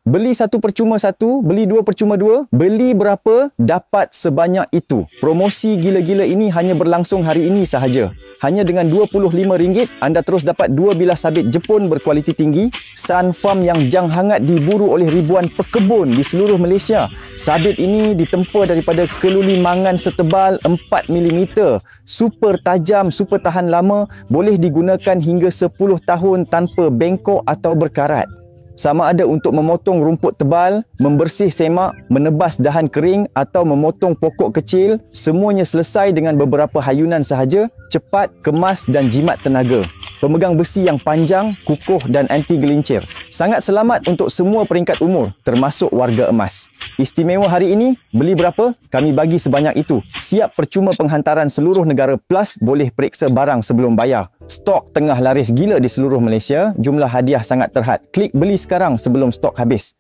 Beli satu percuma satu, beli dua percuma dua, beli berapa, dapat sebanyak itu. Promosi gila-gila ini hanya berlangsung hari ini sahaja. Hanya dengan RM25, anda terus dapat 2 bilah sabit Jepun berkualiti tinggi, Sun Farm yang jang hangat diburu oleh ribuan pekebun di seluruh Malaysia. Sabit ini ditempa daripada keluli mangan setebal 4mm, super tajam, super tahan lama, boleh digunakan hingga 10 tahun tanpa bengkok atau berkarat. Sama ada untuk memotong rumput tebal, membersih semak, menebas dahan kering atau memotong pokok kecil, semuanya selesai dengan beberapa hayunan sahaja, cepat, kemas dan jimat tenaga. Pemegang besi yang panjang, kukuh dan anti gelincir. Sangat selamat untuk semua peringkat umur, termasuk warga emas. Istimewa hari ini, beli berapa? Kami bagi sebanyak itu. Siap percuma penghantaran seluruh negara plus boleh periksa barang sebelum bayar. Stok tengah laris gila di seluruh Malaysia, jumlah hadiah sangat terhad. Klik beli sekarang sebelum stok habis.